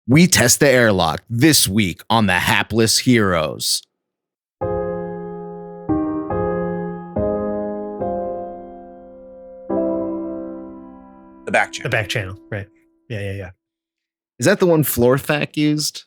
We test the airlock this week on the Hapless Heroes. The back channel. The back channel, right. Yeah. Is that the one Florthac used?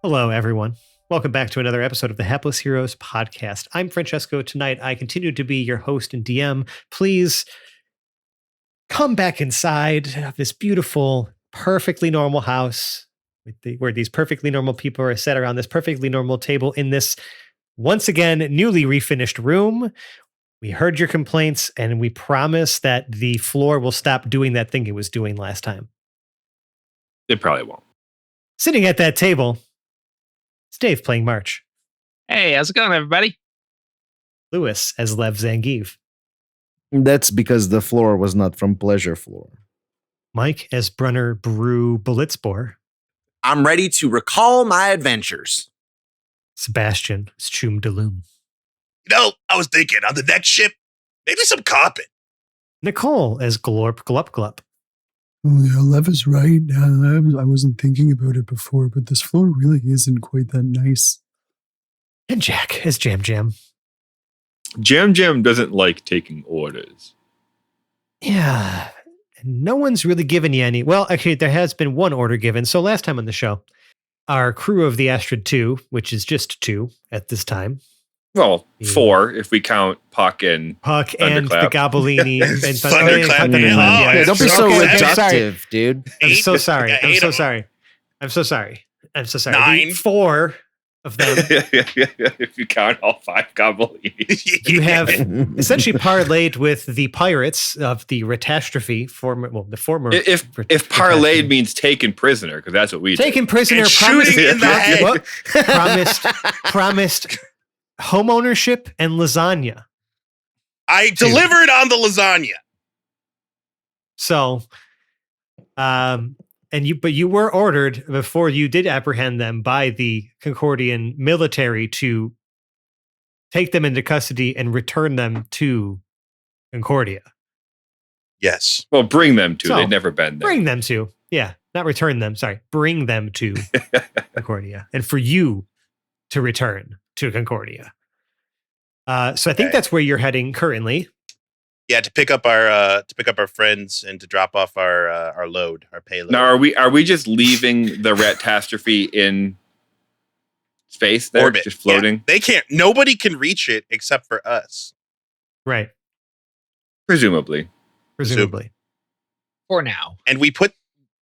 Hello, everyone. Welcome back to another episode of the Hapless Heroes podcast. I'm Francesco. Tonight, I continue to be your host and DM. Please come back inside of this beautiful, perfectly normal house where these perfectly normal people are set around this perfectly normal table in this, once again, newly refinished room. We heard your complaints, and we promise that the floor will stop doing that thing it was doing last time. It probably won't. Sitting at that table, it's Dave playing March. Hey, how's it going, everybody? Lewis as Lev Zangief. That's because the floor was not from Pleasure Floor. Mike as Brunner Brew Blitzbor. I'm ready to recall my adventures. Sebastian as Chum Deloom. You know, I was thinking on the next ship, maybe some carpet. Nicole as Glorp Glup Glup. Oh, yeah, Lev is right. I wasn't thinking about it before, but this floor really isn't quite that nice. And Jack as Jam Jam. Jam Jam doesn't like taking orders. Yeah. And no one's really given you any. Well, actually, there has been one order given. So last time on the show, our crew of the Astrid 2, which is just 2 at this time. Well, 4 if we count Puck and the Gabellini. and Thunderclap. Yeah, don't be so reductive, dude. I'm so sorry. I'm so sorry. 9. 4 of them. if you count all 5 Gobelini. You have essentially parlayed with the pirates of the Retastrophe, the former. If parlayed means taken prisoner, because that's what we taken prisoner, and shooting in the head. promised home ownership and lasagna. I delivered on the lasagna. So, but you were ordered before you did apprehend them by the Concordian military to take them into custody and return them to Concordia. Yes. Well, bring them to. They've never been there. Bring them to. Yeah, not return them. Sorry, bring them to Concordia, and for you to return to Concordia. So I think that's where you're heading currently. Yeah, to pick up our friends and to drop off our load, our payload. Now, are we just leaving the Retastrophe in space there, orbit, just floating? Yeah, they can't. Nobody can reach it except for us. Right. Presumably. For now. And we put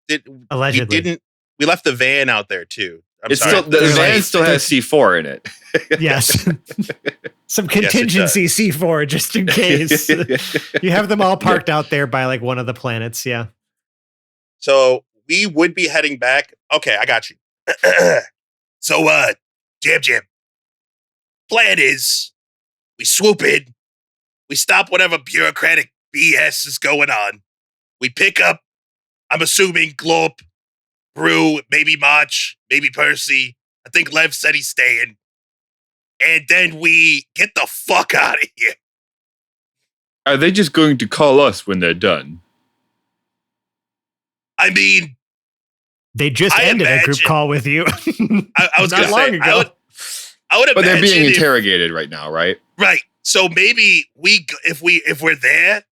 it. Allegedly. We left the van out there too. The van still has C4 in it. Yes. Some contingency C4 just in case. You have them all parked out there by like one of the planets. Yeah. So we would be heading back. Okay, I got you. So, Jam. Plan is we swoop in, we stop whatever bureaucratic BS is going on. We pick up, I'm assuming, Glorp, Brew, maybe March, maybe Percy. I think Lev said he's staying. And then we get the fuck out of here. Are they just going to call us when they're done? I mean, they just ended a group call with you. I was going to say, ago. I would imagine. But they're being interrogated right now, right? Right. So maybe if we're there,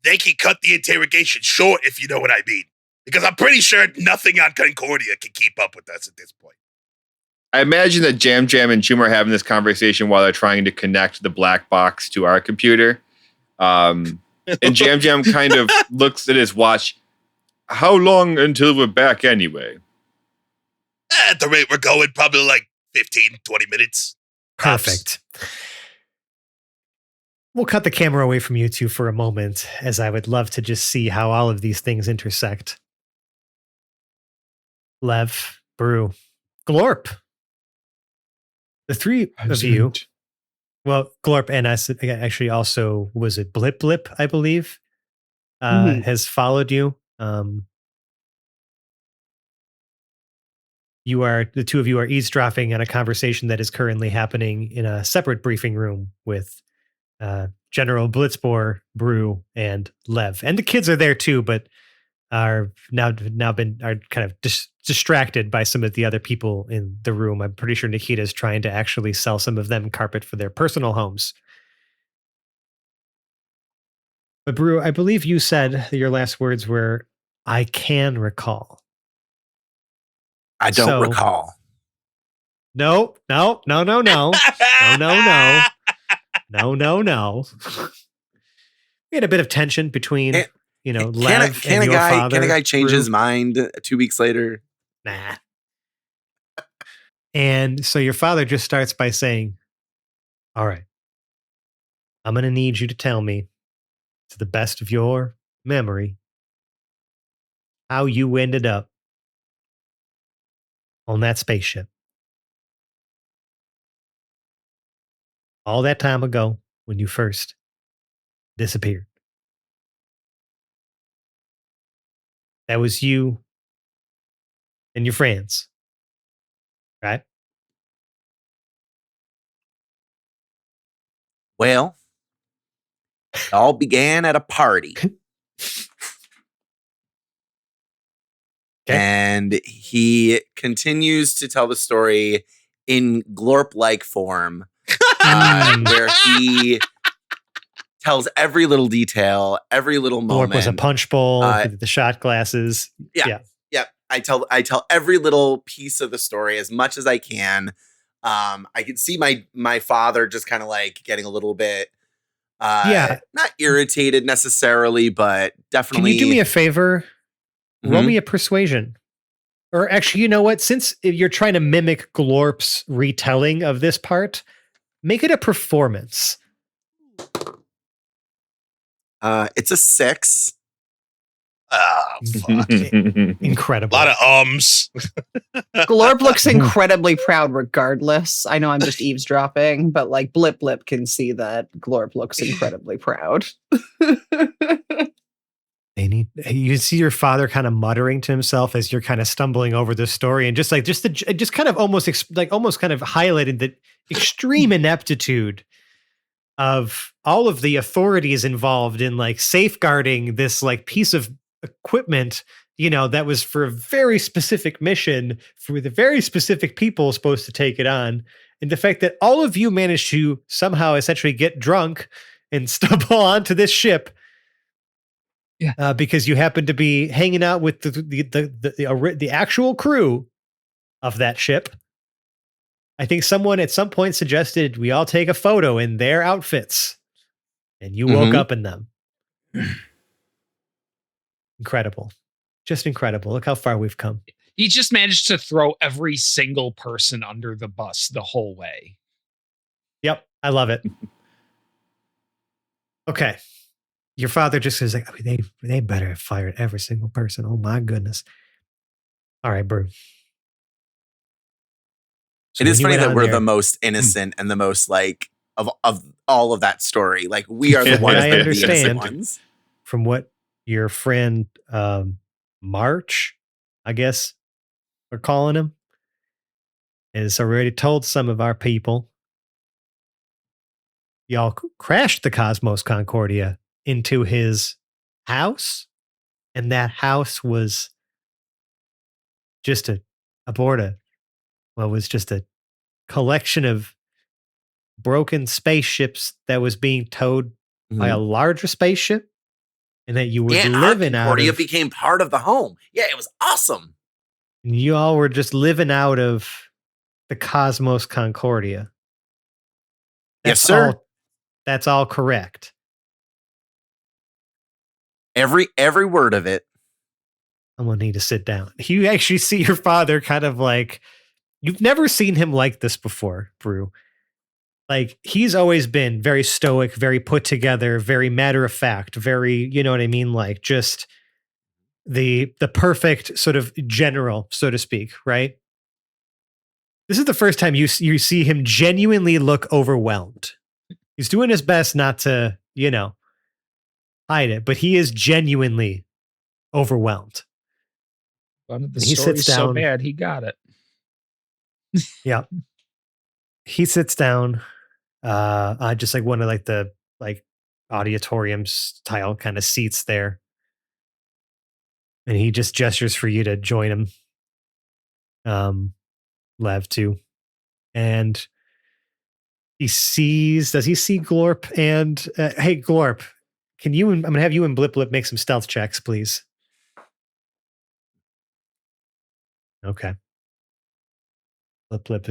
they can cut the interrogation short, if you know what I mean. Because I'm pretty sure nothing on Concordia can keep up with us at this point. I imagine that Jam and Chum are having this conversation while they're trying to connect the black box to our computer. And Jam kind of looks at his watch. How long until we're back anyway? At the rate we're going, probably like 15, 20 minutes. Perfect. We'll cut the camera away from you two for a moment, as I would love to just see how all of these things intersect. Lev, Brew, Glorp. The three of you, Right. well, Glorp and us actually also, was it Blip Blip, I believe, has followed you. The two of you are eavesdropping on a conversation that is currently happening in a separate briefing room with General Blitzbor, Brew, and Lev. And the kids are there too, but are kind of distracted by some of the other people in the room. I'm pretty sure Nikita is trying to actually sell some of them carpet for their personal homes. But Brew, I believe you said that your last words were, "I can recall." I don't So- recall. No. No. We had a bit of tension between, Can- Lev Can and a your guy father. can a guy change Brew. his mind 2 weeks later? Nah. And so your father just starts by saying, "All right, I'm going to need you to tell me, to the best of your memory, how you ended up on that spaceship. All that time ago when you first disappeared. That was you and your friends, right?" Well, it all began at a party. Okay. And he continues to tell the story in Glorp-like form, where he tells every little detail, every little moment. Glorp was a punch bowl Uh, with the shot glasses. Yeah. I tell every little piece of the story as much as I can. I can see my father just kind of like getting a little bit not irritated necessarily, but definitely. Can you do me a favor? Roll Mhm. me a persuasion. Or actually, you know what? Since you're trying to mimic Glorp's retelling of this part, make it a performance. It's a 6. Oh, fuck. A Incredible. lot of ums. Glorp looks incredibly proud regardless. I know I'm just eavesdropping, but like Blip Blip can see that Glorp looks incredibly proud. You see your father kind of muttering to himself as you're kind of stumbling over the story, and just kind of almost kind of highlighted the extreme ineptitude of all of the authorities involved in like safeguarding this like piece of equipment, that was for a very specific mission for the very specific people supposed to take it on. And the fact that all of you managed to somehow essentially get drunk and stumble onto this ship. Yeah. Because you happen to be hanging out with the actual crew of that ship. I think someone at some point suggested we all take a photo in their outfits, and you woke up in them. Incredible. Just incredible. Look how far we've come. He just managed to throw every single person under the bus the whole way. Yep. I love it. Okay. Your father just says, like, they better have fired every single person. Oh my goodness. All right, Brew. So it is when you funny went that on we're there- the most innocent and the most like of all of that story. Like we are the From ones what I that are the innocent understand, ones. from what your friend March, I guess we're calling him, has already told some of our people, y'all crashed the Cosmos Concordia into his house, and that house was just was just a collection of broken spaceships that was being towed by a larger spaceship, and that you were and living our out Concordia of. became part of the home. Yeah, it was awesome. You all were just living out of the Cosmos Concordia. Yes, sir. That's all correct. Every word of it. I'm gonna need to sit down. You actually see your father kind of like, you've never seen him like this before, Brew. like he's always been very stoic, very put together, very matter of fact, very, you know what I mean? Like just the perfect sort of general, so to speak, right? This is the first time you see him genuinely look overwhelmed. He's doing his best not to, hide it, but he is genuinely overwhelmed. Wanted the And he story sits so down. bad he got it. Yeah. He sits down, just like one of like the like auditorium style kind of seats there. And he just gestures for you to join him. Lev too. And does he see Glorp? And hey, Glorp, I'm going to have you and Blip Blip make some stealth checks, please. Okay. Blip Blip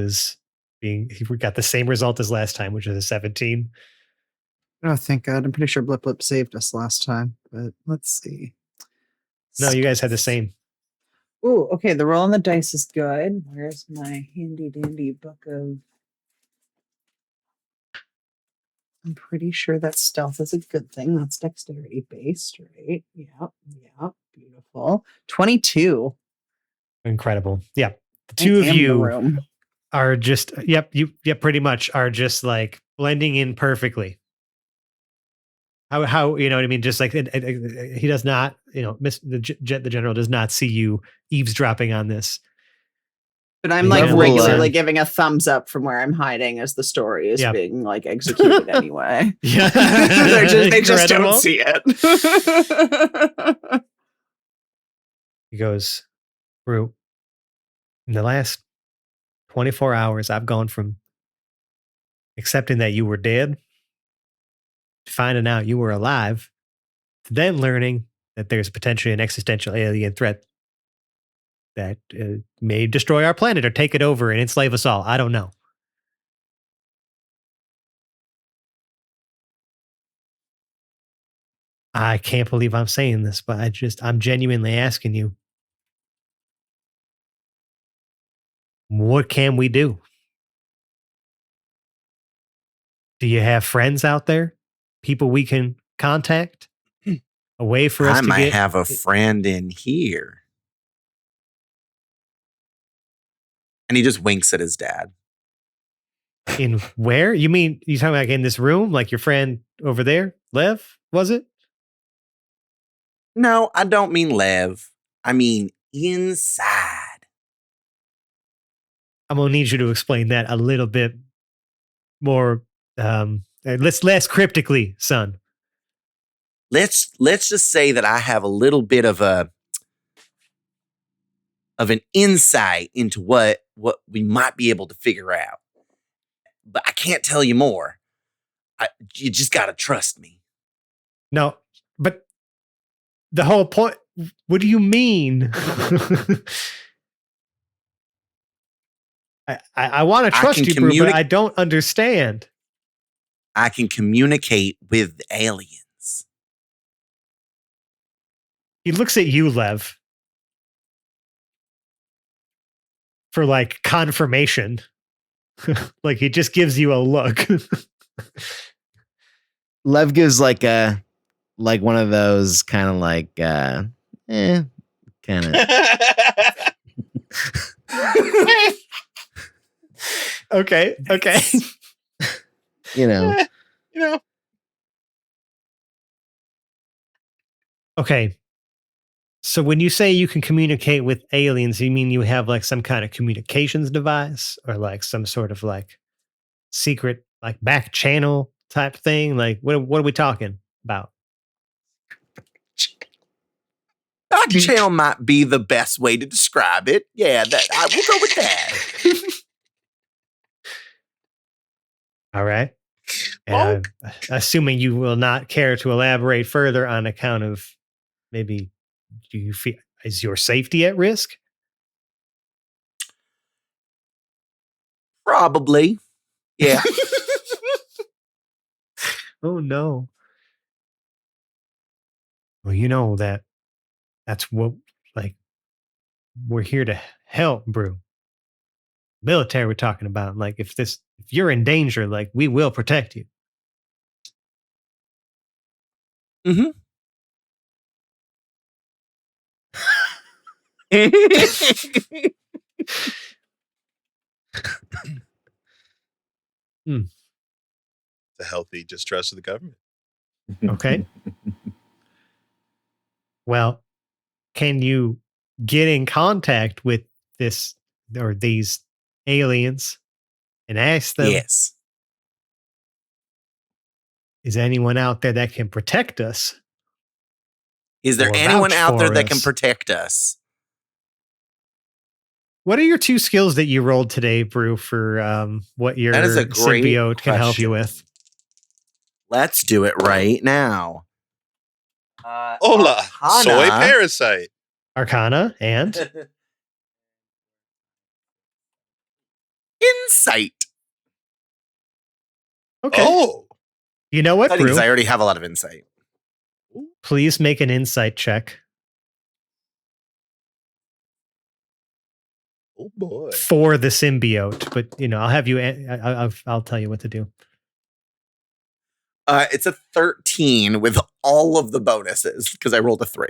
he got the same result as last time, which is a 17. Oh, thank God. I'm pretty sure Blip Blip saved us last time, but let's see. No, you guys had the same. Oh, okay. The roll on the dice is good. Where's my handy dandy book of... I'm pretty sure that stealth is a good thing. That's dexterity based, right? Yep. Beautiful. 22. Incredible. Yeah. The two of you room. are just, pretty much are just like blending in perfectly. How you know what I mean? Just like he does not, the general does not see you eavesdropping on this. But I'm like regularly giving a thumbs up from where I'm hiding as the story is being like executed anyway. Yeah. they just don't see it. He goes, Brew, in the last 24 hours, I've gone from accepting that you were dead to finding out you were alive to then learning that there's potentially an existential alien threat that may destroy our planet or take it over and enslave us all. I don't know. I can't believe I'm saying this, but I'm genuinely asking you, what can we do? Do you have friends out there? People we can contact? A way for us I to might have a friend in here. And he just winks at his dad. In where? You mean you talking about like in this room? Like your friend over there? Lev, was it? No, I don't mean Lev. I mean inside. I'm gonna need you to explain that a little bit more less cryptically, son. Let's just say that I have a little bit of an insight into what we might be able to figure out. But I can't tell you more. You just got to trust me. No, but the whole point, what do you mean? I want to trust you, Brew, but I don't understand. I can communicate with aliens. He looks at you, Lev, for like confirmation. Like he just gives you a look. Lev gives like one of those kind of like kind of okay. you know. Okay. So when you say you can communicate with aliens, you mean you have like some kind of communications device or like some sort of like secret like back channel type thing? Like what are we talking about? Back channel might be the best way to describe it. Yeah, I will go with that. All right. And assuming you will not care to elaborate further on account of maybe do you feel is your safety at risk? Probably. Yeah. Oh no. Well, you know that's what like we're here to help, Brew. military we're talking about. Like if you're in danger, like we will protect you. Mm-hmm. It's a healthy distrust of the government. Okay. Well, can you get in contact with this or these aliens and ask them, Yes. is anyone out there that can protect us? Is there Or anyone vouch out there for that can us? protect us? What are your 2 skills that you rolled today, Brew, for what your That is a great symbiote can help you question. with? Let's do it right now. Hola, soy parasite. Arcana and Insight. okay. Oh, You know what, Brew? Because I already have a lot of insight. Please make an insight check oh boy. for the symbiote. But I'll have you. I'll tell you what to do. It's a 13 with all of the bonuses because I rolled a 3.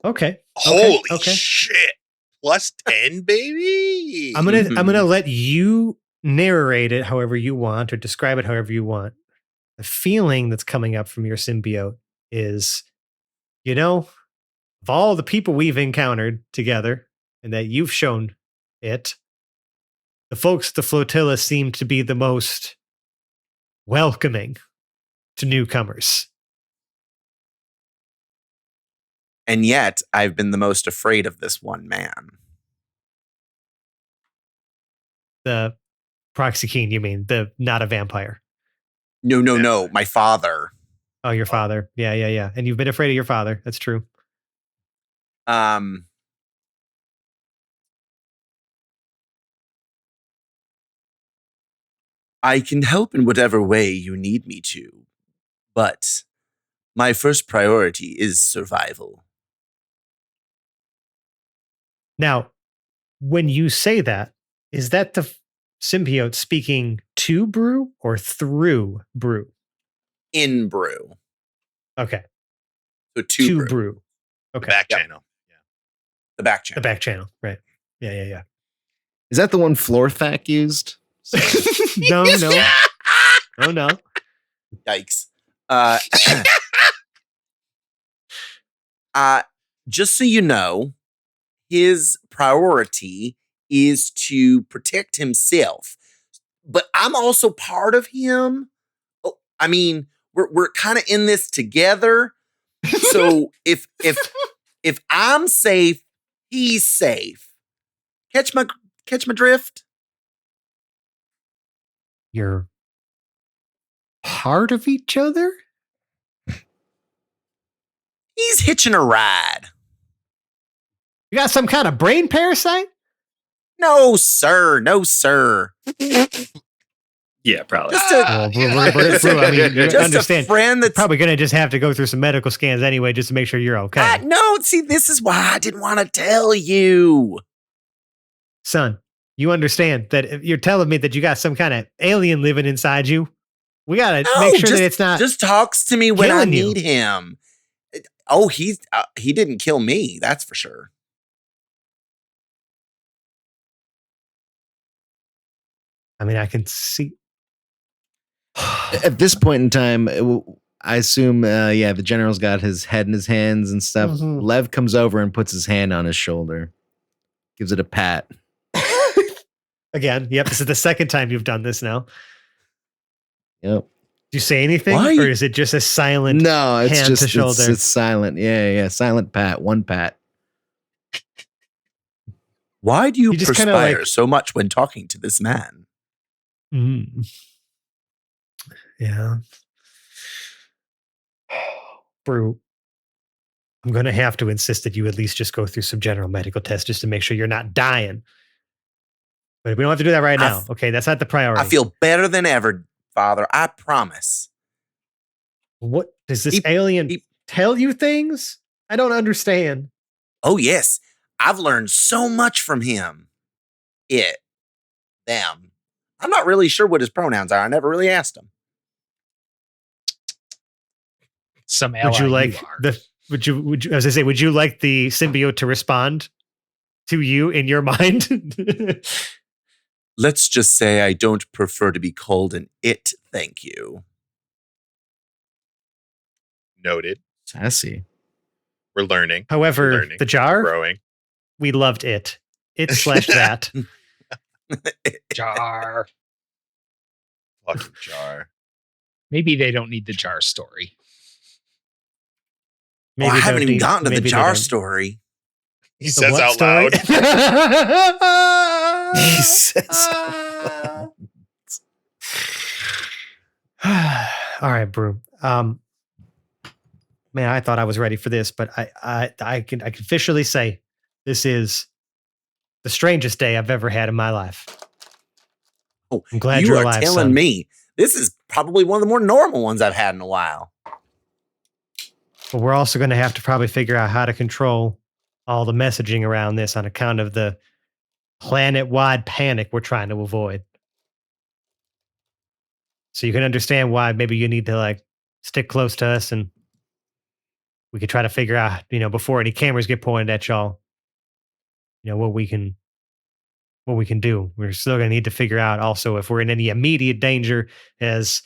Okay. Holy okay. shit. Plus 10, baby. I'm gonna let you narrate it however you want or describe it however you want. The feeling that's coming up from your symbiote is, of all the people we've encountered together and that you've shown it, the folks at the flotilla seem to be the most welcoming to newcomers. And yet, I've been the most afraid of this one man. The Proxy King, you mean, not a vampire. No, my father. Oh, your father. Yeah. And you've been afraid of your father. That's true. I can help in whatever way you need me to, but my first priority is survival. Now, when you say that, is that the symbiote speaking to Brew or through Brew? In Brew. Okay. So to Brew. Okay. Back channel. Yeah. The back channel. The back channel. Right. Yeah. Is that the one Floorthac used? No. Oh, no. Yikes. Just so you know, his priority is to protect himself. But I'm also part of him. I mean, we're kind of in this together. So if I'm safe, he's safe. Catch my drift? You're part of each other? He's hitching a ride. You got some kind of brain parasite? No, sir. No, sir. Yeah, probably. Just a, I mean, you just understand. a friend that's Probably going to just have to go through some medical scans anyway, just to make sure you're okay. No, see, this is why I didn't want to tell you. Son, you understand that if you're telling me that you got some kind of alien living inside you. We got to make sure that it's not. Just talks to me when I killing you. need him. Oh, he didn't kill me. That's for sure. I mean, I can see. At this point in time, I assume, the general's got his head in his hands and stuff. Mhm. Lev comes over and puts his hand on his shoulder, gives it a pat. Again, yep. This is the second time you've done this now. Yep. Do you say anything, Why? or is it just a silent? No, it's hand just to shoulder? it's silent. Yeah. Silent pat. One pat. Why do you You just kinda, perspire like- so much when talking to this man? Mm. Yeah. Brew, I'm going to have to insist that you at least just go through some general medical tests just to make sure you're not dying. But we don't have to do that right now. Okay, that's not the priority. I feel better than ever, Father. I promise. What does this alien tell you things? I don't understand. Oh, yes. I've learned so much from him. them. I'm not really sure what his pronouns are. I never really asked him. Some ally Would you like are. would you, as I say, would you like the symbiote to respond to you in your mind? Let's just say I don't prefer to be called an it, thank you. Noted. Sassy. We're learning. However, We're learning. the jar, Growing. we loved it. It/that. Jar. Fucking jar. Maybe they don't need the jar story. Well, I they haven't don't even need- gotten to the maybe they jar don't- story. He The says what out story? loud. He says All right, Brew. Man, I thought I was ready for this, but I can officially say this is the strangest day I've ever had in my life. Oh, I'm glad you you're are alive, telling son. me this is probably one of the more normal ones I've had in a while. But we're also going to have to probably figure out how to control all the messaging around this on account of the planet-wide panic we're trying to avoid. So you can understand why maybe you need to like stick close to us, and we could try to figure out, before any cameras get pointed at y'all, what we can do. We're still going to need to figure out also if we're in any immediate danger, as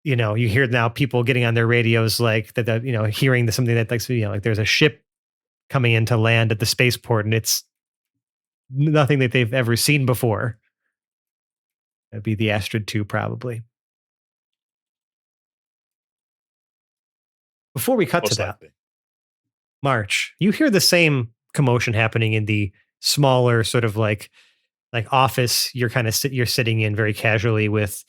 you hear now people getting on their radios like that, hearing something that like there's a ship coming into land at the spaceport, and it's nothing that they've ever seen before. That'd be the S2E134 probably. Before we cut Most to that, likely. March, you hear the same commotion happening in the smaller sort of like office you're you're sitting in very casually with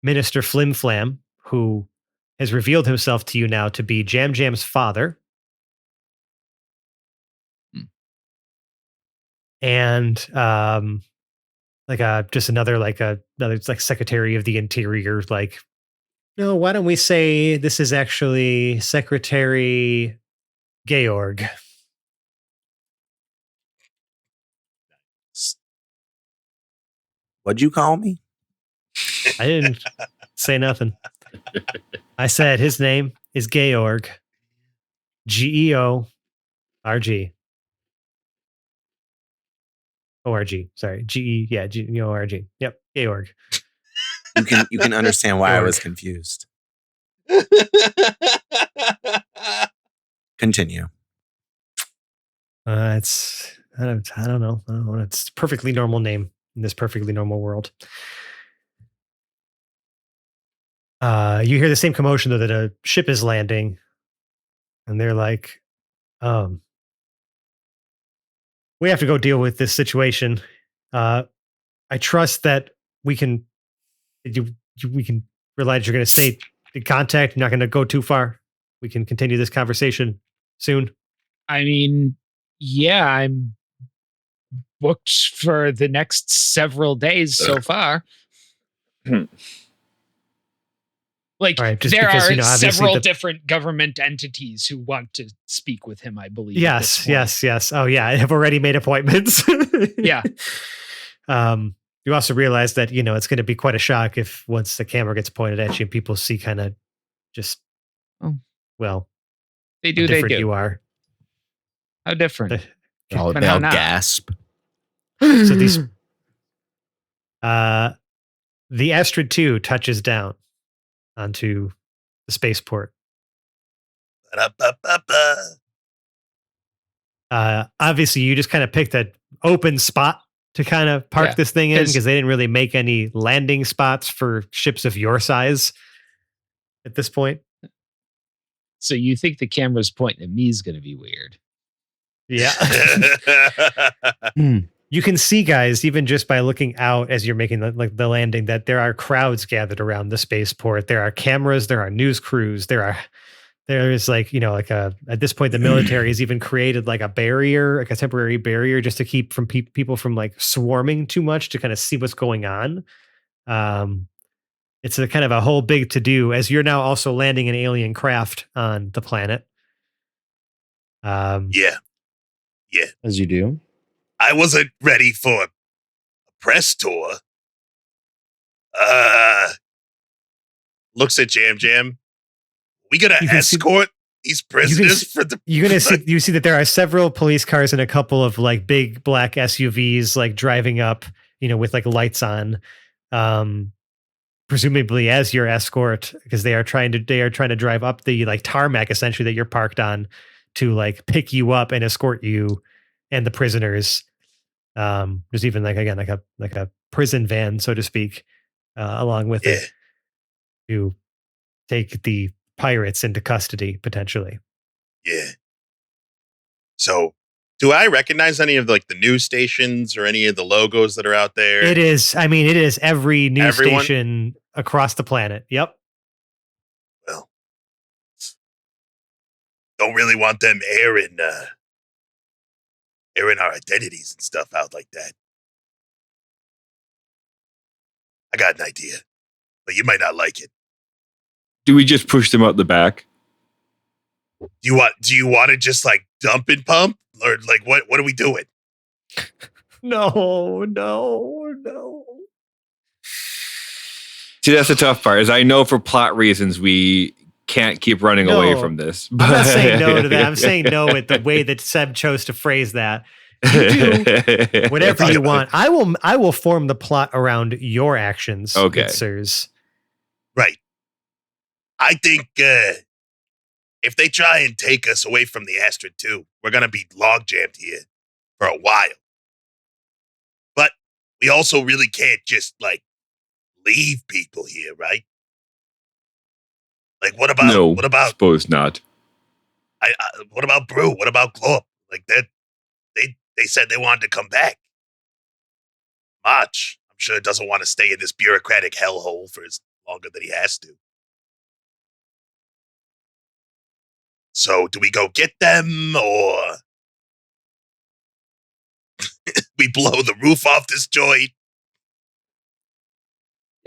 Minister Flim Flam, who has revealed himself to you now to be Jam Jam's father. And just another Secretary of the Interior, no, why don't we say this is actually Secretary Georg? What'd you call me? I didn't say nothing. I said his name is Georg. Georg. ORG. Sorry. GEORG. Yep. Georg. You can understand why I was Georg. confused. Continue. I don't know. It's a perfectly normal name in this perfectly normal world. You hear the same commotion though, that a ship is landing, and they're like, we have to go deal with this situation. I trust that we can rely that you're going to stay in contact. You're not going to go too far. We can continue this conversation soon. I mean, yeah, I'm booked for the next several days so far. Like, All right, just there because, are obviously several the- different government entities who want to speak with him, I believe. at Yes, this point. yes. Oh, yeah. I have already made appointments. Yeah. You also realize that, it's going to be quite a shock if once the camera gets pointed at you and people see kind of just, well, They how do, they different do. you are. How different? They'll But how not? gasp. So these, the S2E134 touches down onto the spaceport. Obviously, you just kind of picked an open spot to kind of park Yeah, this thing in 'cause- because they didn't really make any landing spots for ships of your size at this point. So you think the camera's pointing at me is going to be weird? Yeah. You can see, guys, even just by looking out as you're making the landing, that there are crowds gathered around the spaceport. There are cameras, there are news crews, there's at this point the military has even created like a barrier, like a temporary barrier, just to keep from people from like swarming too much to kind of see what's going on. It's a kind of a whole big to do as you're now also landing an alien craft on the planet. Yeah. As you do. I wasn't ready for press tour. Looks at Jam Jam. We gonna escort these prisoners for the. You see that there are several police cars and a couple of like big black SUVs like driving up, with like lights on, presumably as your escort, because they are trying to drive up the like tarmac essentially that you're parked on to like pick you up and escort you and the prisoners. There's even like a prison van, so to speak, along with it to take the pirates into custody potentially. Yeah. So, do I recognize any of the news stations or any of the logos that are out there? It is every news station across the planet. Yep. Well, don't really want them airing our identities and stuff out like that. I got an idea, but you might not like it. Do we just push them out the back? Do you want to just like dump and pump, or like what are we doing? No. See, that's the tough part. Is I know for plot reasons we can't keep running away from this. I'm not saying no to that. I'm saying no with the way that Seb chose to phrase that. You do whatever you want. I will form the plot around your actions. Okay, sirs. Right. I think if they try and take us away from the Astrid 2, we're gonna be log jammed here for a while. But we also really can't just like leave people here, right? Like what about suppose not. What about Brew? What about Glorp? Like they said they wanted to come back. March, I'm sure, doesn't want to stay in this bureaucratic hellhole for as longer than he has to. So do we go get them, or we blow the roof off this joint?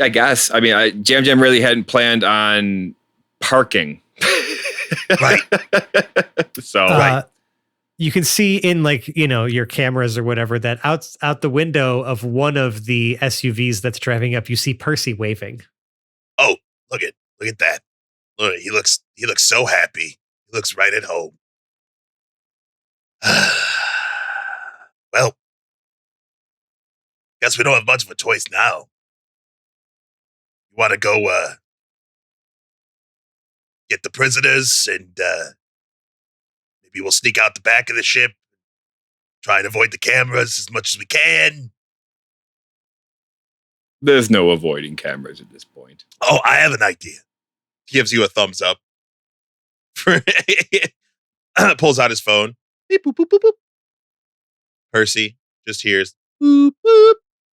I guess. I mean, Jam Jam really hadn't planned on parking. Right. So right. You can see in your cameras or whatever that out the window of one of the SUVs that's driving up, you see Percy waving. Oh, look at that. Look, he looks so happy. He looks right at home. Well, guess we don't have much of a choice now. You want to go get the prisoners, and maybe we'll sneak out the back of the ship, try and avoid the cameras as much as we can. There's no avoiding cameras at this point. Oh, I have an idea. He gives you a thumbs up. Pulls out his phone. Beep, boop, boop, boop, boop. Percy just hears boop, boop,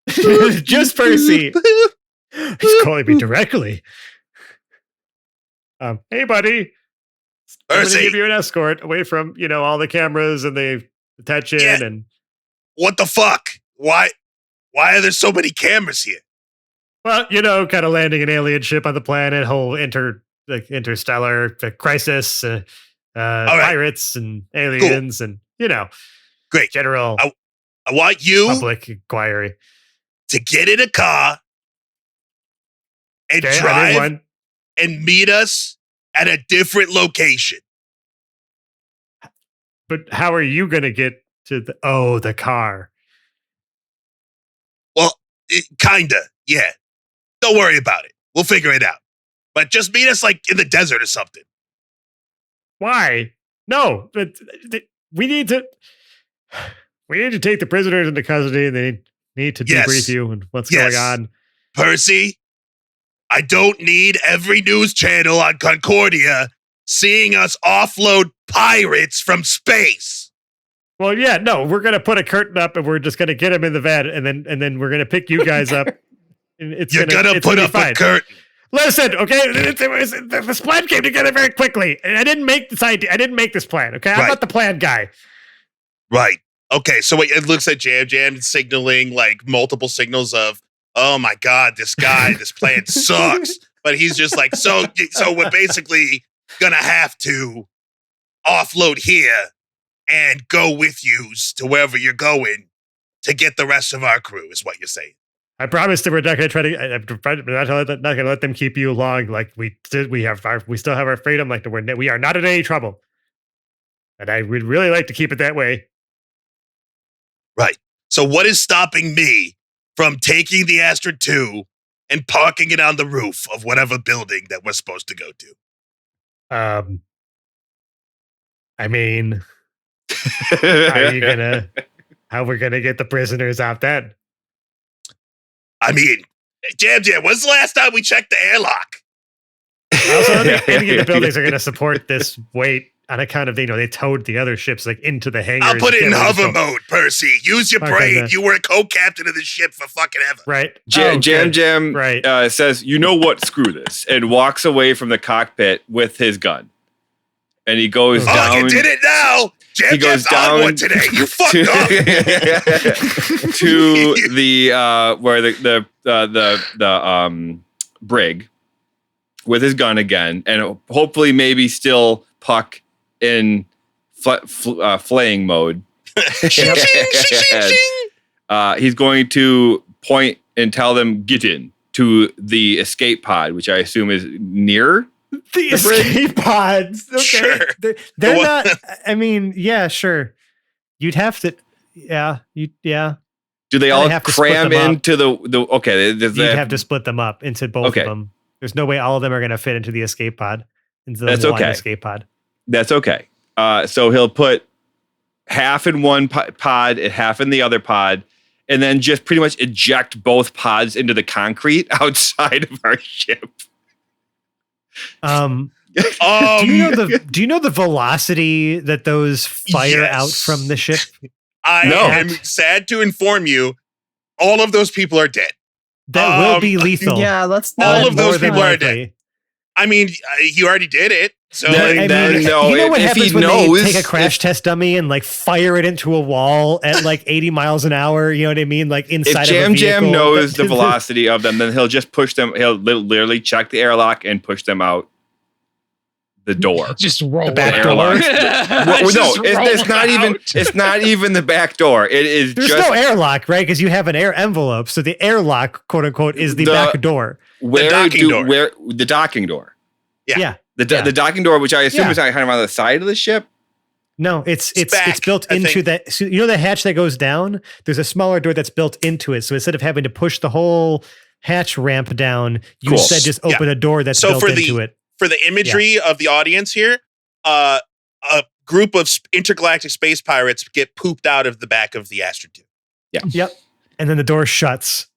boop, just Percy. Boop, boop. He's calling me directly. Hey, buddy. Percy. I'm going to give you an escort away from all the cameras and the attention and. What the fuck? Why are there so many cameras here? Well, kind of landing an alien ship on the planet, whole interstellar crisis, pirates and aliens, and great general. I want you public inquiry to get in a car and drive and meet us at a different location. But how are you going to get to the car? Well, kinda, yeah. Don't worry about it. We'll figure it out. But just meet us in the desert or something. Why? No, but we need to take the prisoners into custody, and they need to debrief you and what's going on. Percy, I don't need every news channel on Concordia seeing us offload pirates from space. Well, yeah, no, we're going to put a curtain up and we're just going to get them in the van, and then we're going to pick you guys up. You're going to put up a curtain. Listen, okay, this plan came together very quickly. And I didn't make this idea. I didn't make this plan, okay? I'm not the plan guy. Right. Okay, so it looks like Jam Jam signaling multiple signals of, oh my God, this guy, this plan sucks. But he's just so we're basically going to have to offload here and go with you to wherever you're going to get the rest of our crew, is what you're saying. I promise that we're not going to try to. Not going to let them keep you long. Like we did. We still have our freedom. Like we are not in any trouble, and I would really like to keep it that way. Right. So what is stopping me from taking the Astra 2 and parking it on the roof of whatever building that we're supposed to go to? I mean, how we're gonna get the prisoners out then? I mean, Jam, when's the last time we checked the airlock? Also, any of the buildings are gonna support this weight on account of, they towed the other ships like into the hangars. I'll put it in hover mode, Percy. Use your brain. You were a co-captain of this ship for fucking ever. Right. Jam right. Says, you know what, screw this, and walks away from the cockpit with his gun. And he goes down. Oh, you did it now. Jam Jam's on one today. You fucked up. To the where the brig with his gun again, and hopefully maybe still Puck in flaying mode. He's going to point and tell them get in to the escape pod, which I assume is near the escape pods. Okay. Sure. They're not. I mean, yeah, sure. You'd have to. Yeah. Do they all cram into the? Okay. You'd have to split them up into both of them. There's no way all of them are going to fit into the escape pod. Into the one escape pod. That's okay. So he'll put half in one pod and half in the other pod, and then just pretty much eject both pods into the concrete outside of our ship. Do you know the velocity that those fire out from the ship? I am sad to inform you, all of those people are dead. That will be lethal. Yeah, that's all of those people are dead. I mean, you already did it. So you know what happens when they take a crash test dummy and like fire it into a wall at like 80 miles an hour? You know what I mean? Like inside of a vehicle. If Jam knows the the velocity of them, then he'll just push them. He'll literally check the airlock and push them out the door. Just roll the back door. It's not even the back door. It is. There's no airlock, right? Because you have an air envelope, so the airlock, quote unquote, is the back door. The docking door. Yeah. The docking door, which I assume is kind of on the side of the ship. No, it's built into that. So you know the hatch that goes down? There's a smaller door that's built into it. So instead of having to push the whole hatch ramp down, you instead just open a door that's built into it. For the imagery of the audience here, a group of intergalactic space pirates get pooped out of the back of the Astra 2. Yeah. Yep. And then the door shuts.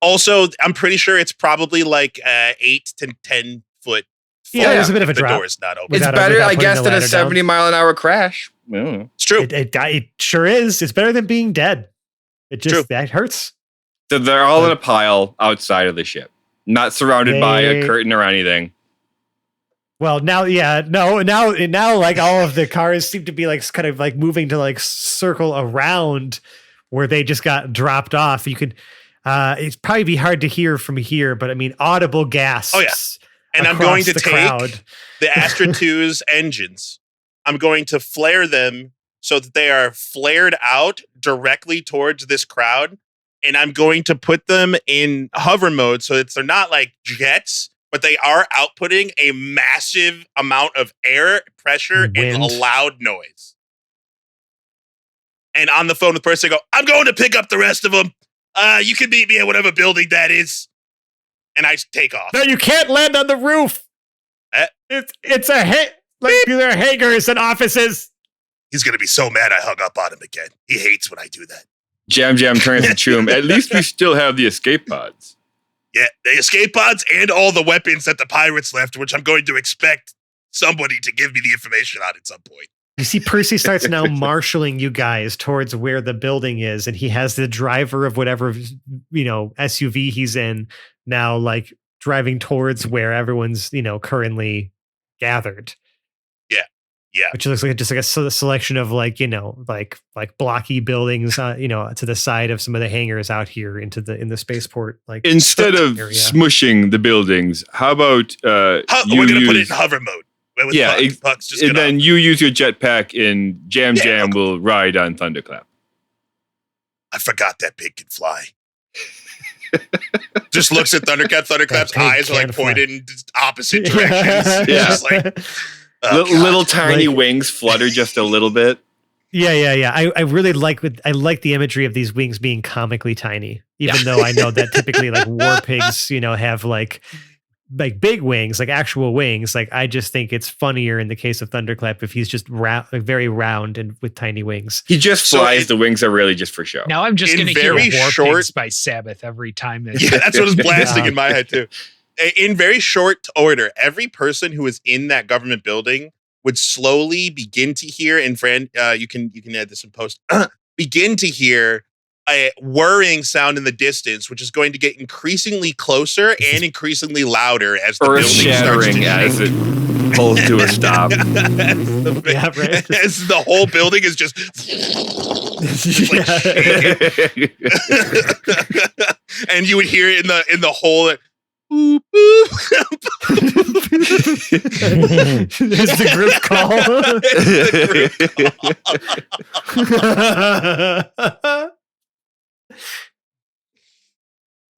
Also, I'm pretty sure it's probably like 8 to 10 foot. Yeah, there's a bit of a the drop. door's not open. It's better, I guess, than a 70-mile-an-hour crash. It's true. It sure is. It's better than being dead. That hurts. So they're all in a pile outside of the ship, not surrounded by a curtain or anything. Well, now, like all of the cars seem to be like kind of like moving to like circle around where they just got dropped off. You could, it's probably be hard to hear from here, but I mean, audible gasps. Oh yeah. And I'm going to take the Astra 2's engines. I'm going to flare them so that they are flared out directly towards this crowd. And I'm going to put them in hover mode so that they're not like jets, but they are outputting a massive amount of air pressure and a loud noise. And on the phone with Percy, I go, I'm going to pick up the rest of them. You can meet me at whatever building that is. And I take off. No, you can't land on the roof. It's there are hangars and offices. He's going to be so mad I hung up on him again. He hates when I do that. Jam turns to Choom. At least we still have the escape pods. Yeah, the escape pods and all the weapons that the pirates left, which I'm going to expect somebody to give me the information on at some point. You see, Percy starts now marshaling you guys towards where the building is, and he has the driver of whatever, SUV he's in now, like driving towards where everyone's, currently gathered. Yeah. Which looks like just like a selection of like blocky buildings, to the side of some of the hangars out here in the spaceport. Like instead of smushing the buildings, how about we're going to put it in hover mode. Puck's just and then you use your jetpack and Jam will ride on Thunderclap. I forgot that pig can fly. Just looks at Thundercat. Thundercat's eyes are like pointed in opposite directions. Yeah. Just like oh, little tiny Like- wings flutter just a little bit. Yeah. I really like the imagery of these wings being comically tiny, even though I know that typically like war pigs, have like big wings, like actual wings. Like I just think it's funnier in the case of Thunderclap if he's just very round and with tiny wings. He just flies. The wings are really just for show. Now I'm just In going to hear very War short- Pigs by Sabbath every time. That yeah, that's what was blasting in my head too. In very short order, every person who is in that government building would slowly begin to hear, and Fran, you can add this in post, begin to hear a whirring sound in the distance, which is going to get increasingly closer and increasingly louder as the Earth building starts to shattering as shake. it pulls to a stop. Yeah, right. As the whole building is just like shaking. And you would hear it in the whole boop, boop. There's the group call.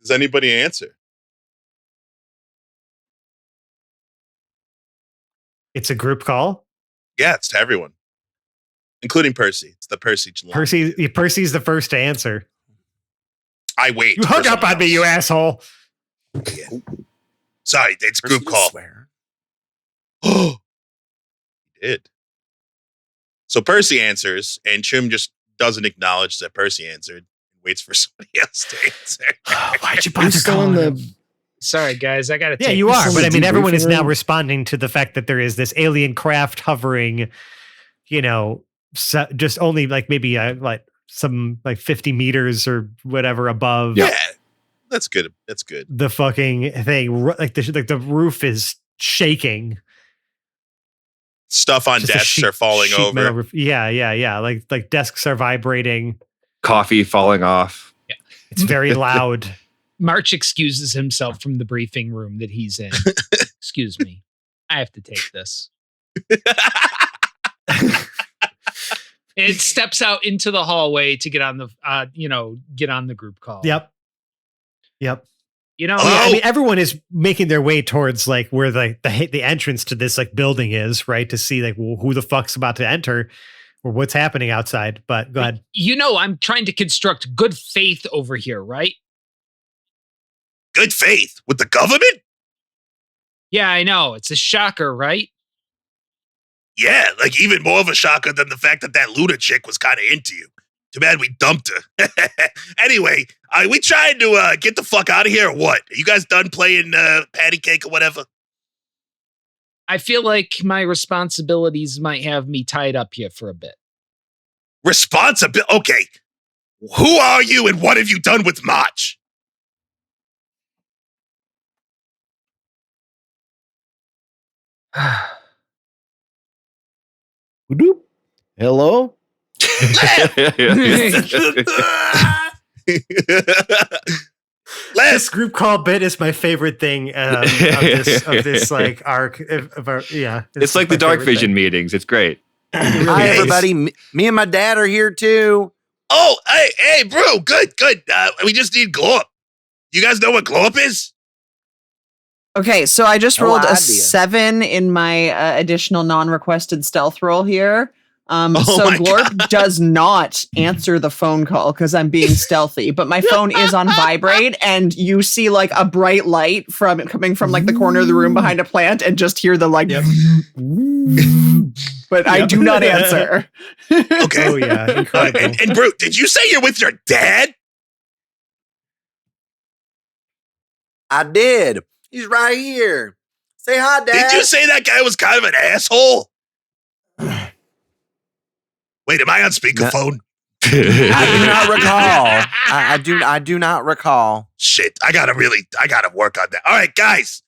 Does anybody answer? It's a group call. Yeah, it's to everyone, including Percy. It's the Percy. Percy's the first to answer. I wait. You hung up on me, you asshole. Sorry, it's group call. Oh, he did. So Percy answers, and Chum just doesn't acknowledge that Percy answered. Waits for somebody else to answer. Why'd you I'm still in the. Sorry, guys, I got to. Yeah, you are. this But I is mean, a everyone is debriefing now room? responding to the fact that there is this alien craft hovering, just only like maybe like some like 50 meters or whatever above Yeah, that's good. That's good. the fucking thing. Like the roof is shaking. Stuff on Just a desks sheet- are falling sheet metal over. roof. Yeah. Like desks are vibrating. Coffee falling off. It's very loud. March excuses himself from the briefing room that he's in. Excuse me. I have to take this. It steps out into the hallway to get on the get on the group call. Yep. Hello? I mean, everyone is making their way towards like where the entrance to this like building is, right? To see like who the fuck's about to enter or what's happening outside. But go ahead. I'm trying to construct good faith over here, right? Good faith with the government? Yeah, I know. It's a shocker, right? Yeah, like even more of a shocker than the fact that Luna chick was kind of into you. Too bad we dumped her. Anyway, are we trying to get the fuck out of here or what? Are you guys done playing patty cake or whatever? I feel like my responsibilities might have me tied up here for a bit. Responsibility? Okay. Who are you and what have you done with March? Hello? This group call bit is my favorite thing of this like arc. It's like the my Dark favorite Vision thing. meetings. It's great. Hi, everybody. Me and my dad are here too. Oh, hey, bro. Good. We just need glow up. You guys know what glow up is? Okay, so I just No rolled a idea. 7 in my additional non-requested stealth roll here. So my Glorp does not answer the phone call because I'm being stealthy, but my phone is on vibrate, and you see like a bright light coming from like the corner of the room behind a plant, and just hear the like. But I do not answer. Okay. Oh yeah, incredible. And bro, did you say you're with your dad? I did. He's right here. Say hi, Dad. Did you say that guy was kind of an asshole? Wait, am I on speakerphone? I do not recall. I do not recall. Shit, I gotta work on that. All right, guys.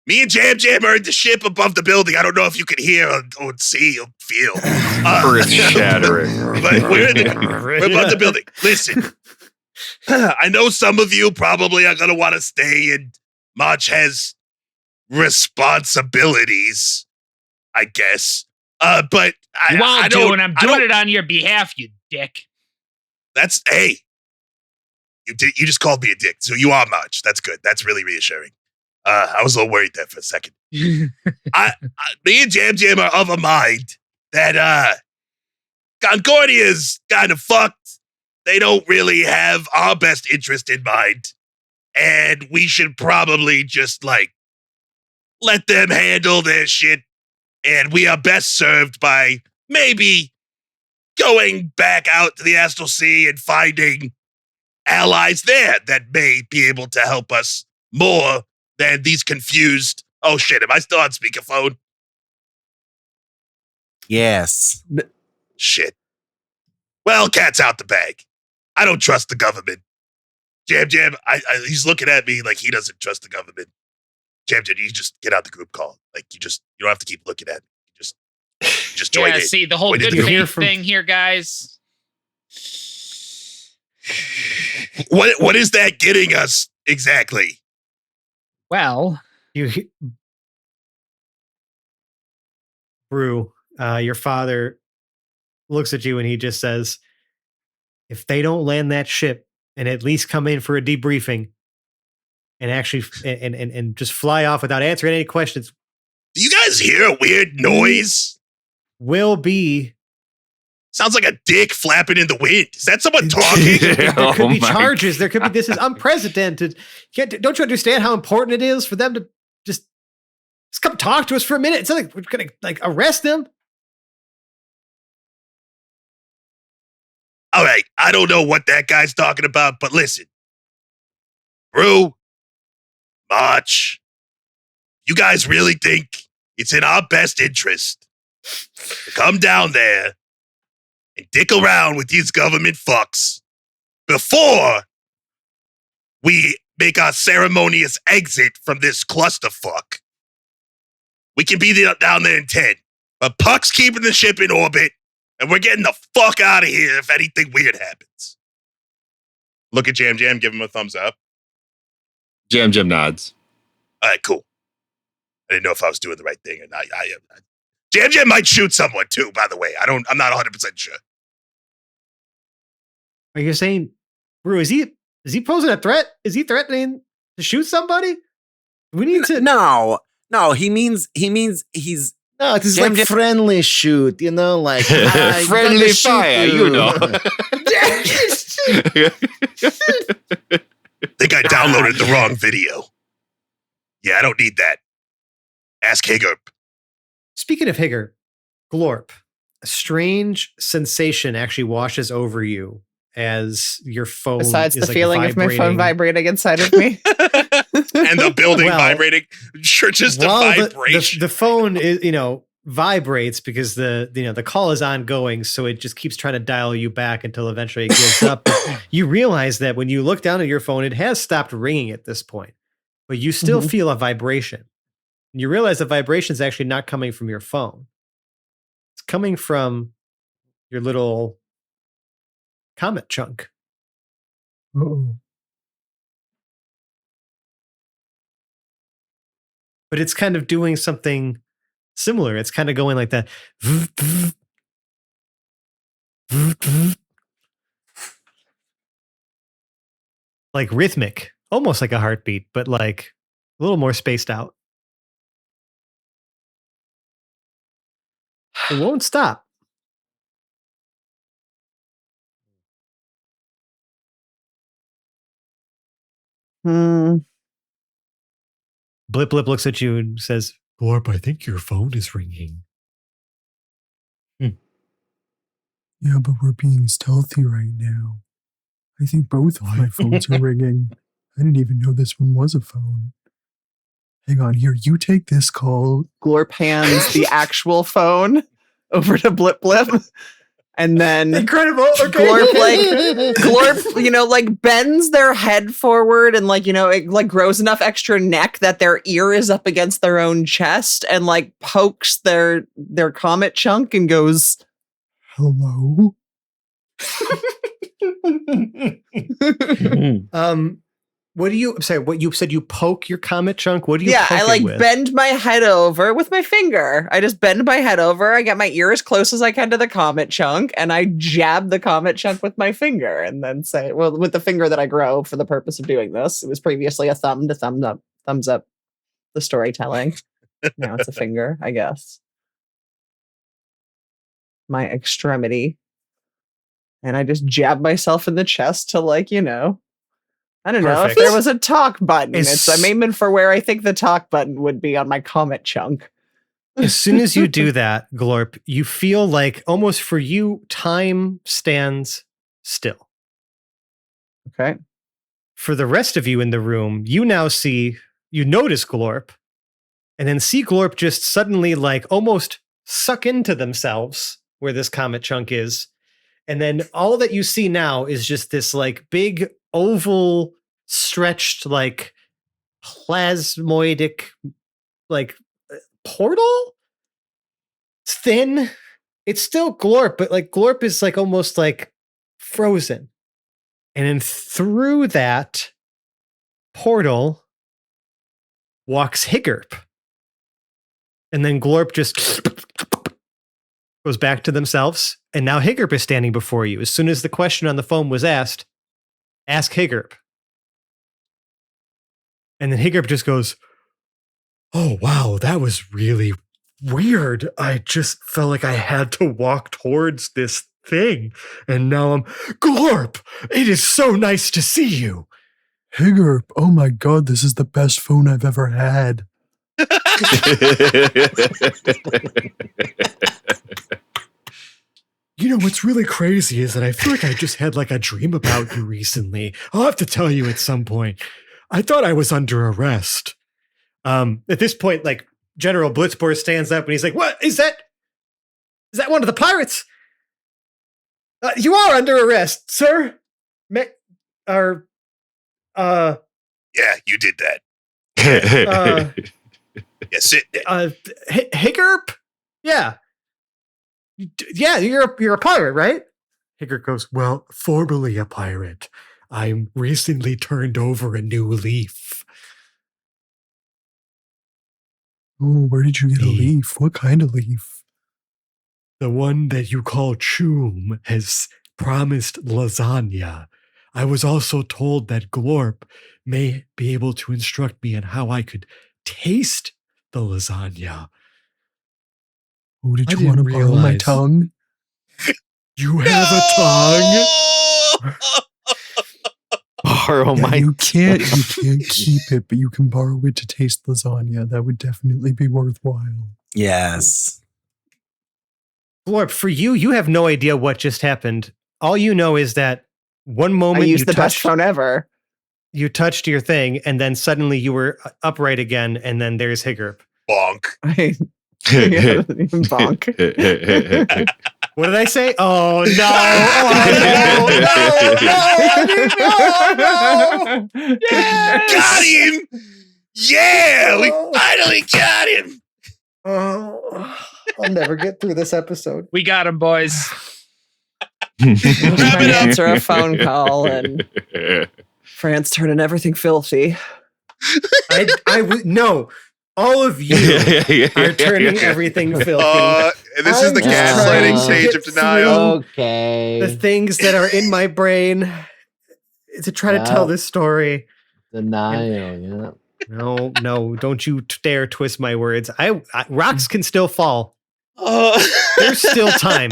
Me and Jam Jam are in the ship above the building. I don't know if you can hear or see or feel. Earth shattering. But we're above the building. Listen, I know some of you probably are gonna want to stay, and March has responsibilities, I guess. But I You won't I do, don't. and I'm I doing don't- it on your behalf, you dick. That's hey. You just called me a dick, so you are Marge. That's good. That's really reassuring. I was a little worried there for a second. Me and Jam Jam are of a mind that Concordia's kind of fucked. They don't really have our best interest in mind. And we should probably just, like, let them handle their shit. And we are best served by maybe going back out to the Astral Sea and finding allies there that may be able to help us more than these confused. Oh shit, am I still on speakerphone? Yes. Shit. Well, cat's out the bag. I don't trust the government. Jam Jam, he's looking at me like he doesn't trust the government. Jam Jam, you just get out the group call. Like you don't have to keep looking at me. Just join in. See, the whole Join good in. faith thing here, guys. What is that getting us exactly? Well, Brew, your father looks at you and he just says, if they don't land that ship and at least come in for a debriefing and actually and just fly off without answering any questions. Do you guys hear a weird noise? Will be. Sounds like a dick flapping in the wind. Is that someone talking? There could be charges. There could be, this is unprecedented. Don't you understand how important it is for them to just come talk to us for a minute? It's not like we're going to like arrest them. All right. I don't know what that guy's talking about, but listen. Brew, March, you guys really think it's in our best interest to come down there and dick around with these government fucks before we make our ceremonious exit from this clusterfuck? We can be down there in 10, but Puck's keeping the ship in orbit, and we're getting the fuck out of here if anything weird happens. Look at Jam Jam, give him a thumbs up. Jam Jam nods. All right, cool. I didn't know if I was doing the right thing or not. Jam Jam might shoot someone too, by the way. I'm not 100% sure. Are you saying, Brew, is he posing a threat? Is he threatening to shoot somebody? We need to. No, he means he's. No, it's Jam like Jam- friendly shoot, you know, like Friendly fire, you know. Think I downloaded the wrong video. Yeah, I don't need that. Ask Higger. Speaking of Higger, Glorp, a strange sensation actually washes over you as your phone. Besides is the like feeling of my phone vibrating inside of me. And the building Well, vibrating. Sure, just a vibration. The phone is, vibrates because the call is ongoing, so it just keeps trying to dial you back until eventually it gives up. But you realize that when you look down at your phone, it has stopped ringing at this point, but you still feel a vibration. And you realize the vibration is actually not coming from your phone. It's coming from your little comet chunk. Uh-oh. But it's kind of doing something similar. It's kind of going like that. Like rhythmic, almost like a heartbeat, but like a little more spaced out. It won't stop. Blip Blip looks at you and says, Glorp, I think your phone is ringing. Yeah, but we're being stealthy right now. I think both of my phones are ringing. I didn't even know this one was a phone. Hang on here. You take this call. Glorp hands the actual phone over to Blip Blip. And then incredible. Okay. Glorp, bends their head forward and it grows enough extra neck that their ear is up against their own chest and pokes their comet chunk and goes, hello? What do you? I'm sorry. What you said? You poke your comet chunk. What do you? Yeah, poke I it like with? bend my head over with my finger. I just bend my head over. I get my ear as close as I can to the comet chunk, and I jab the comet chunk with my finger, and then say, well, with the finger that I grow for the purpose of doing this. It was previously a thumb to thumbs up the storytelling. Now it's a finger, I guess. My extremity. And I just jab myself in the chest to, like, you know, I don't know if Perfect. there was a talk button. Is- I'm aiming for where I think the talk button would be on my comet chunk. As soon as you do that, Glorp, you feel like almost for you, time stands still. Okay. For the rest of you in the room, you now notice Glorp, and then see Glorp just suddenly like almost suck into themselves where this comet chunk is. And then all that you see now is just this like big oval stretched like plasmoidic like portal. It's thin. It's still Glorp, but like Glorp is like almost like frozen. And then through that portal walks Higgerp. And then Glorp just goes back to themselves. And now Higgerp is standing before you. As soon as the question on the phone was asked, ask Higgerp. And then Higgerp just goes, oh, wow, that was really weird. I just felt like I had to walk towards this thing. And now I'm, Glorp, it is so nice to see you. Higgerp, oh my god, this is the best phone I've ever had. You know, what's really crazy is that I feel like I just had like a dream about you recently. I'll have to tell you at some point. I thought I was under arrest. At this point, like General Blitzboar stands up and he's like, what is that? Is that one of the pirates? You are under arrest, sir. Yeah, you did that. Yeah, sit there. Higgerp? Yeah. Yeah, you're a pirate, right? Higgerp goes, well, formerly a pirate. I recently turned over a new leaf. Oh, where did you get a The- leaf? What kind of leaf? The one that you call Choom has promised lasagna. I was also told that Glorp may be able to instruct me on how I could taste the lasagna. Oh, did I you want to didn't borrow my realize. tongue? You have a tongue? Borrow Yeah, my you can't keep it, but you can borrow it to taste lasagna. That would definitely be worthwhile. Yes. Glorp, for you, you have no idea what just happened. All you know is that one I moment you used the best touched, phone ever. you touched your thing, and then suddenly you were upright again, and then there's Higgerp. Bonk. Bonk. What did I say? Oh no! Got him! Yeah, we finally got him. Oh, I'll never get through this episode. We got him, boys. Trying to answer a phone call, and France turning everything filthy. No. All of you are turning everything filthy. And this is the I'm just gaslighting trying to stage get of denial. Okay. The things that are in my brain to try to tell Yeah. this story. Denial, yeah. No, don't you dare twist my words. Rocks can still fall. There's still time.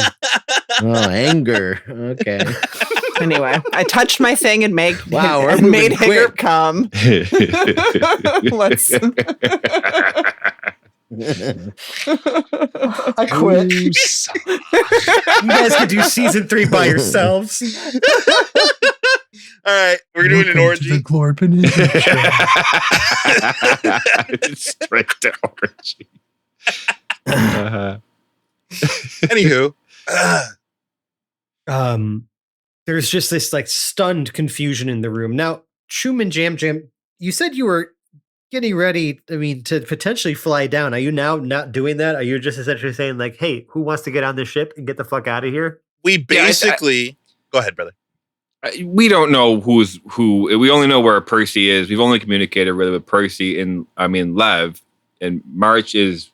Oh, anger. Okay. Anyway, I touched my thing and made Wow, we're and made moving Higgerp quick. come. Let's. I quit. You son- You guys could do season 3 by yourselves. All right, we're doing an Welcome to orgy. the Glorp and Higgerp show. Straight to orgy. Uh-huh. Anywho, There's just this like stunned confusion in the room. Now, Choom and Jam Jam, you said you were getting ready, to potentially fly down. Are you now not doing that? Are you just essentially saying like, hey, who wants to get on this ship and get the fuck out of here? we basically go ahead, brother. We don't know who's who. We only know where Percy is. We've only communicated really with Percy and Lev. And March is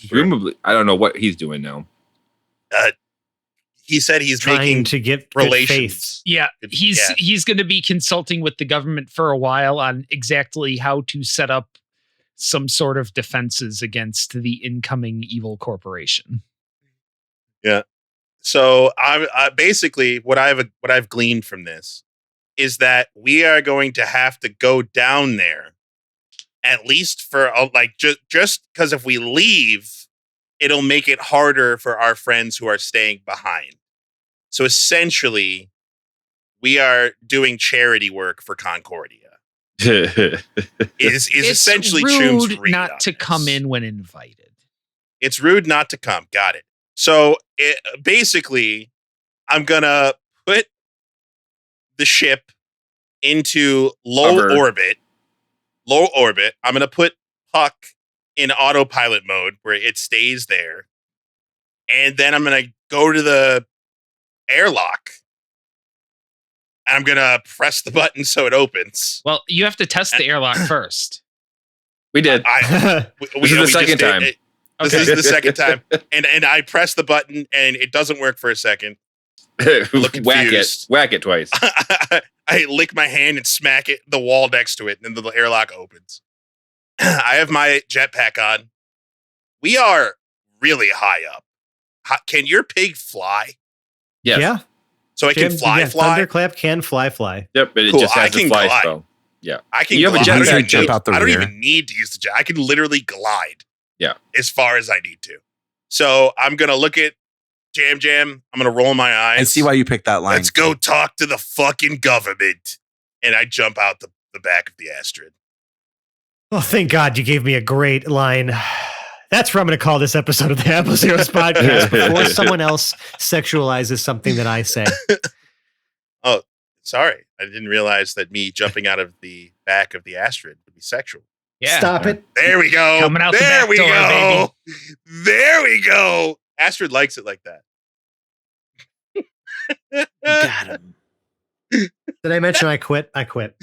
presumably, I don't know what he's doing now. He said he's trying making to get relations. Yeah, he's going to be consulting with the government for a while on exactly how to set up some sort of defenses against the incoming evil corporation. Yeah. So I basically what I've gleaned from this is that we are going to have to go down there, at least for just because if we leave, it'll make it harder for our friends who are staying behind. So essentially, we are doing charity work for Concordia. Is essentially Choom's rude read not on to this. come in when invited. It's rude not to come. Got it. So basically, I'm gonna put the ship into low orbit. I'm gonna put Puck in autopilot mode where it stays there, and then I'm gonna go to the airlock. And I'm gonna press the button so it opens. Well, you have to test the airlock first. We did. This is the second time. This is the second time, and I press the button and it doesn't work for a second. Look confused. Whack it twice. I lick my hand and smack it the wall next to it, and then the airlock opens. I have my jetpack on. We are really high up. Can your pig fly? Yes. Yeah. So I can fly. Thunderclap can fly. Yep, but it Cool. just has I can the fly glide. spell. Yeah. I can. You have a glide. jetpack, I don't jump even- out the I don't rear. even need to use the jet. I can literally glide. Yeah. As far as I need to. So I'm gonna look at Jam Jam. I'm gonna roll my eyes. I see why you picked that line. Let's go talk to the fucking government. And I jump out the back of the Astrid. Oh, thank God you gave me a great line. That's where I'm going to call this episode of the Hapless Heroes podcast before someone else sexualizes something that I say. Oh, sorry. I didn't realize that me jumping out of the back of the Astrid would be sexual. Yeah. Stop it. There we go. Coming out the there back we door, go. There we go. Astrid likes it like that. Got him. Did I mention I quit? I quit.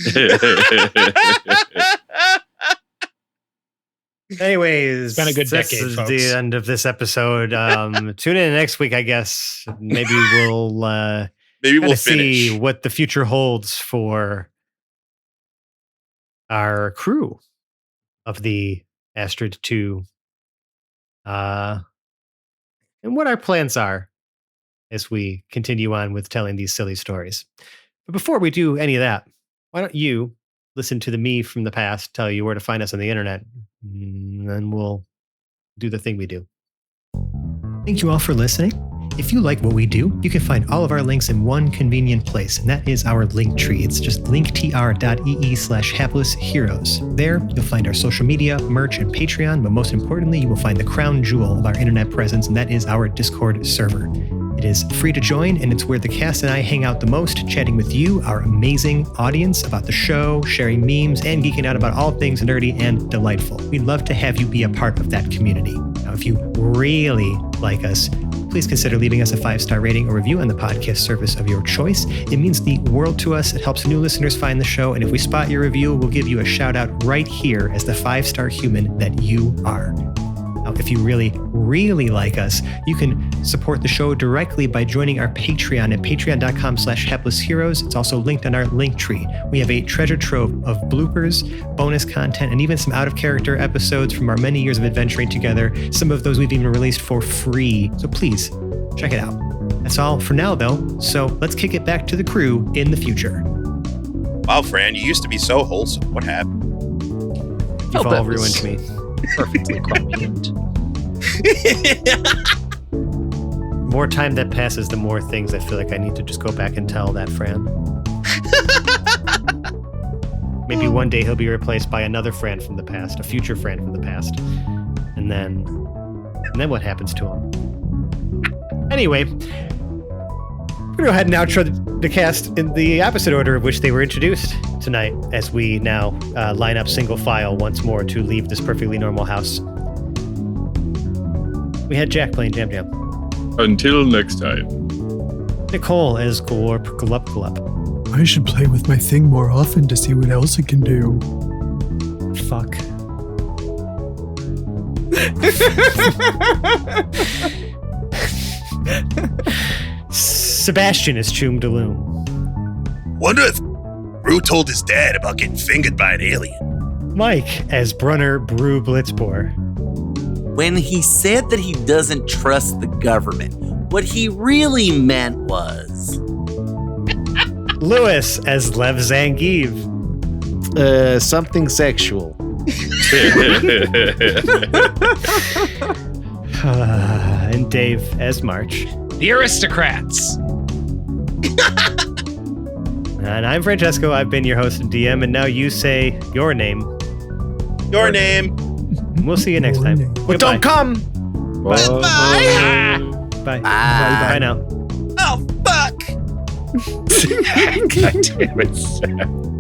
Anyways, It's been a good this decade, is folks. the end of this episode. Tune in next week, I guess. Maybe we'll Maybe we'll see finish. what the future holds for our crew of the Astrid 2. And what our plans are as we continue on with telling these silly stories. But before we do any of that, why don't you listen to the me from the past tell you where to find us on the internet, and then we'll do the thing we do. Thank you all for listening. If you like what we do, you can find all of our links in one convenient place, and that is our link tree. It's just linktr.ee/haplessheroes. There, you'll find our social media, merch, and Patreon, but most importantly, you will find the crown jewel of our internet presence, and that is our Discord server. It is free to join, and it's where the cast and I hang out the most, chatting with you, our amazing audience, about the show, sharing memes, and geeking out about all things nerdy and delightful. We'd love to have you be a part of that community. Now, if you really like us, please consider leaving us a 5-star rating or review on the podcast service of your choice. It means the world to us. It helps new listeners find the show, and if we spot your review, we'll give you a shout out right here as the 5-star human that you are. Now, if you really, really like us, you can support the show directly by joining our Patreon at patreon.com/haplessheroes. It's also linked on our link tree. We have a treasure trove of bloopers, bonus content, and even some out-of-character episodes from our many years of adventuring together. Some of those we've even released for free. So please, check it out. That's all for now, though. So let's kick it back to the crew in the future. Wow, Fran, you used to be so wholesome. What happened? You've that all was- ruined me. Perfectly crumpled. More time that passes, the more things I feel like I need to just go back and tell that Fran. Maybe one day he'll be replaced by another Fran from the past, a future Fran from the past. And then what happens to him? Anyway, we're going to go ahead and outro the cast in the opposite order of which they were introduced tonight, as we now line up single file once more to leave this perfectly normal house. We had Jack playing Jam Jam. Until next time. Nicole as Glorp Glup Glup. I should play with my thing more often to see what else it can do. Fuck. Sebastian is Choom Daloom. Wonder if Brew told his dad about getting fingered by an alien. Mike as Brunner Brew Blitzbor. When he said that he doesn't trust the government, what he really meant was... Lewis as Lev Zangief. Something sexual. And Dave as March. The aristocrats. And I'm Francesco. I've been your host and DM, and now you say your name. Your name. We'll see you next time. Your But don't come. Bye. Bye. Bye. Bye. Bye now. Oh, fuck. God damn it, Sam.